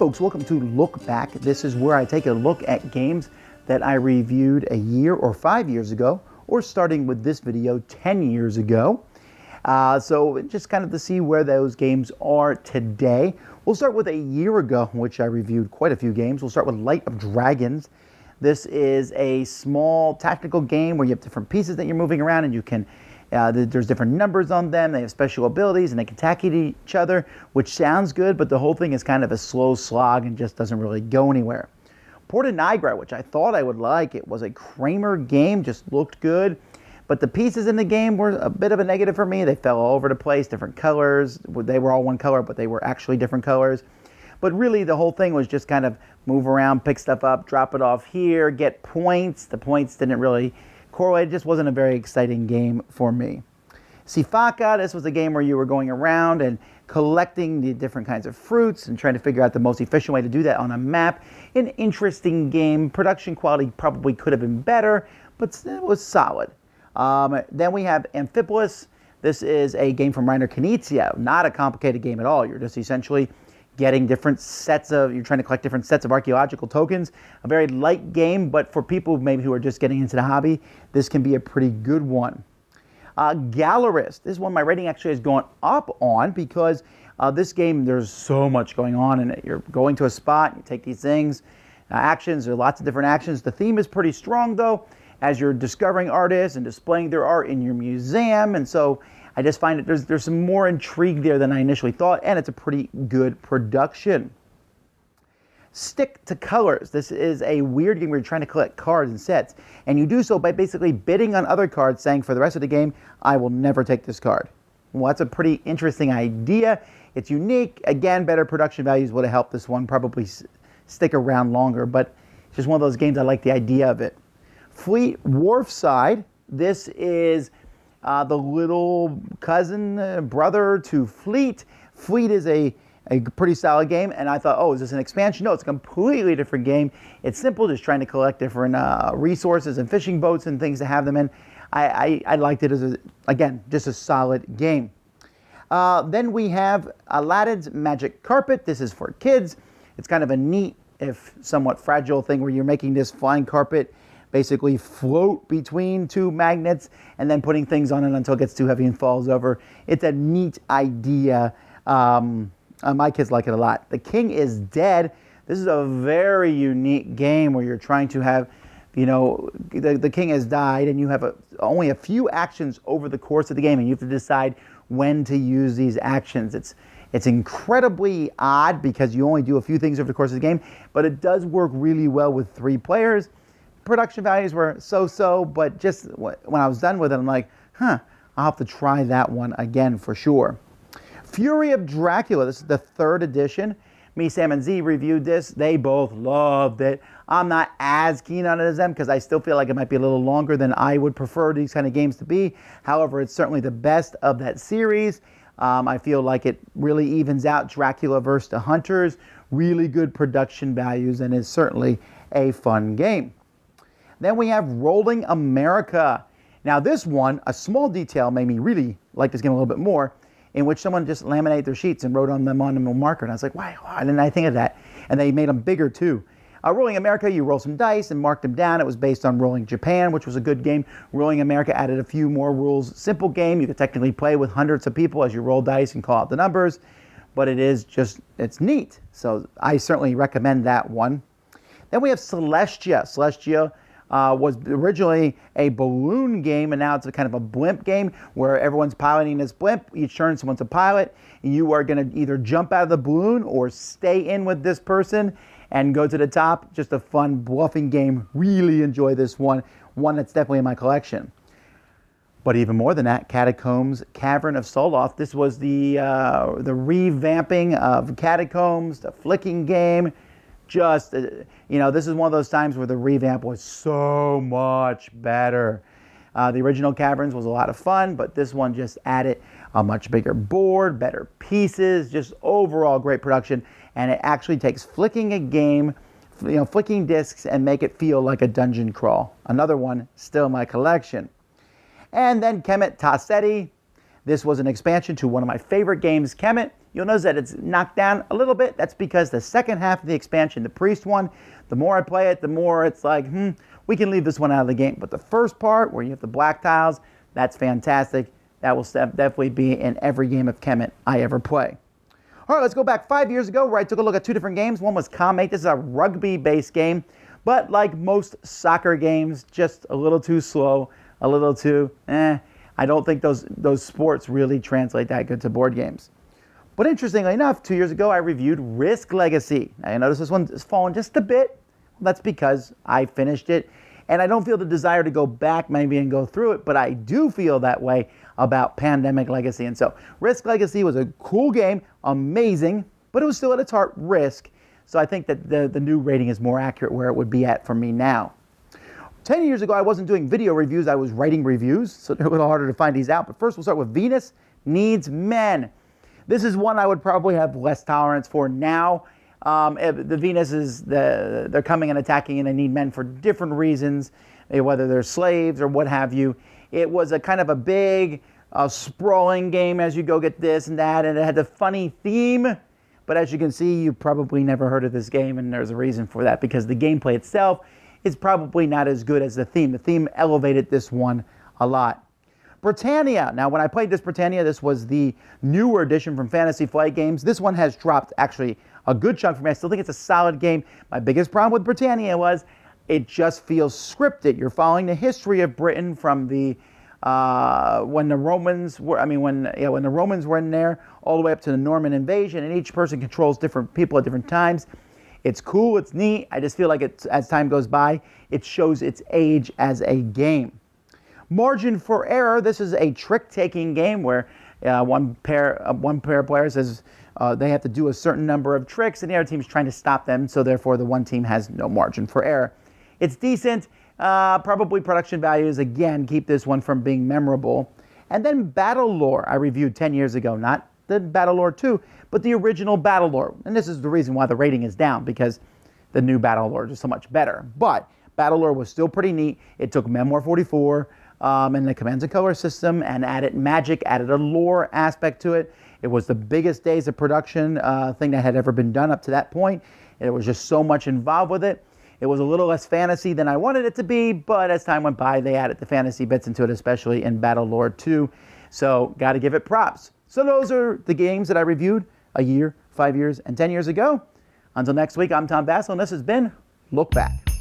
folks, welcome to Look Back. This is where I take a look at games that I reviewed a year or 5 years ago, or starting with this video 10 years ago. So just kind of to see where those games are today. We'll start with a year ago, which I reviewed quite a few games. We'll start with Light of Dragons. This is a small tactical game where you have different pieces that you're moving around, and you can there's different numbers on them. They have special abilities and they can attack each other, which sounds good, but the whole thing is kind of a slow slog and just doesn't really go anywhere. Porta Nigra, which I thought I would like, it was a Kramer game, just looked good, but the pieces in the game were a bit of a negative for me. They fell all over the place, different colors. They were all one color, but they were actually different colors. But really, the whole thing was just kind of move around, pick stuff up, drop it off here, get points. The points didn't really correlate. It just wasn't a very exciting game for me. FACA, this was a game where you were going around and collecting the different kinds of fruits and trying to figure out the most efficient way to do that on a map. An interesting game. Production quality probably could have been better, but it was solid. Then we have Amphipolis. This is a game from Rainer Knizia. Not a complicated game at all. You're just essentially getting different sets of, you're trying to collect different sets of archaeological tokens. A very light game, but for people maybe who are just getting into the hobby, this can be a pretty good one. Gallerist. This one my rating actually has gone up on because this game, there's so much going on in it. You're going to a spot, you take these things, actions, there are lots of different actions. The theme is pretty strong though, as you're discovering artists and displaying their art in your museum, and so I just find that there's some more intrigue there than I initially thought, and it's a pretty good production. Stick to Colors. This is a weird game where you're trying to collect cards and sets, and you do so by basically bidding on other cards, saying for the rest of the game, I will never take this card. Well, that's a pretty interesting idea. It's unique. Again, better production values would have helped this one probably stick around longer, but it's just one of those games I like the idea of it. Fleet Wharfside. This is the little cousin, brother to Fleet. Fleet is a pretty solid game, and I thought, oh, is this an expansion? No, it's a completely different game. It's simple, just trying to collect different resources and fishing boats and things to have them in. I liked it as, again, just a solid game. Then we have Aladdin's Magic Carpet. This is for kids. It's kind of a neat, if somewhat fragile thing where you're making this flying carpet basically float between two magnets and then putting things on it until it gets too heavy and falls over. It's a neat idea. My kids like it a lot. The King is Dead. This is a very unique game where you're trying to have, you know, the king has died and you have only a few actions over the course of the game, and you have to decide when to use these actions. It's incredibly odd because you only do a few things over the course of the game, but it does work really well with 3 players. Production values were so-so, but just when I was done with it, I'm like, I'll have to try that one again for sure. Fury of Dracula. This is the 3rd edition. Me, Sam, and Z reviewed this. They both loved it. I'm not as keen on it as them because I still feel like it might be a little longer than I would prefer these kind of games to be. However, it's certainly the best of that series. I feel like it really evens out Dracula versus the Hunters. Really good production values, and is certainly a fun game. Then we have Rollin America. Now this one, a small detail made me really like this game a little bit more, in which someone just laminated their sheets and wrote on them on a marker. And I was like, why didn't I think of that? And they made them bigger too. Rollin America, you roll some dice and mark them down. It was based on Rolling Japan, which was a good game. Rollin America added a few more rules. Simple game. You could technically play with hundreds of people as you roll dice and call out the numbers. But it's neat. So I certainly recommend that one. Then we have Celestia. Celestia was originally a balloon game, and now it's a kind of a blimp game where everyone's piloting this blimp. Each turn, someone's a pilot. You are going to either jump out of the balloon or stay in with this person and go to the top. Just a fun bluffing game. Really enjoy this one. One that's definitely in my collection. But even more than that, Catacombs, Cavern of Soloth. This was the revamping of Catacombs, the flicking game. Just, this is one of those times where the revamp was so much better. The original Caverns was a lot of fun, but this one just added a much bigger board, better pieces, just overall great production. And it actually takes flicking a game, flicking discs, and make it feel like a dungeon crawl. Another one still in my collection. And then Kemet Tassetti. This was an expansion to one of my favorite games, Kemet. you'll notice that it's knocked down a little bit. That's because the second half of the expansion, the Priest one, the more I play it, the more it's like, we can leave this one out of the game. But the first part, where you have the black tiles, that's fantastic. That will definitely be in every game of Kemet I ever play. All right, let's go back 5 years ago where I took a look at two different games. One was Kamek. This is a rugby-based game, but like most soccer games, just a little too slow, a little too, I don't think those sports really translate that good to board games. But interestingly enough, 2 years ago, I reviewed Risk Legacy. Now, you notice this one has fallen just a bit. Well, that's because I finished it, and I don't feel the desire to go back maybe and go through it, but I do feel that way about Pandemic Legacy. And so Risk Legacy was a cool game, amazing, but it was still at its heart Risk. So I think that the new rating is more accurate where it would be at for me now. 10 years ago, I wasn't doing video reviews, I was writing reviews, so they're a little harder to find these out. But first, we'll start with Venus Needs Men. This is one I would probably have less tolerance for now. The Venus is, they're coming and attacking and they need men for different reasons, whether they're slaves or what have you. It was a kind of a big, sprawling game as you go get this and that, and it had a funny theme. But as you can see, you probably never heard of this game, and there's a reason for that, because the gameplay itself is probably not as good as the theme. The theme elevated this one a lot. Britannia. Now, when I played this Britannia, this was the newer edition from Fantasy Flight Games. This one has dropped actually a good chunk for me. I still think it's a solid game. My biggest problem with Britannia was it just feels scripted. You're following the history of Britain from the when the Romans were, when the Romans were in there, all the way up to the Norman invasion, and each person controls different people at different times. It's cool, it's neat. I just feel like as time goes by, it shows its age as a game. Margin for Error. This is a trick-taking game where one pair of players says they have to do a certain number of tricks, and the other team is trying to stop them. So therefore, the one team has no margin for error. It's decent. Probably production values, again, keep this one from being memorable. And then Battlelore, I reviewed 10 years ago. Not the Battlelore 2, but the original Battlelore. And this is the reason why the rating is down, because the new Battlelore is so much better. But Battlelore was still pretty neat. It took Memoir 44 and the Commands and Color system and added magic, added a lore aspect to it. It was the biggest days of production thing that had ever been done up to that point. There was just so much involved with it. It was a little less fantasy than I wanted it to be, but as time went by, they added the fantasy bits into it, especially in Battlelore 2. So, got to give it props. So those are the games that I reviewed a year, 5 years, and 10 years ago. Until next week, I'm Tom Vasel, and this has been Look Back.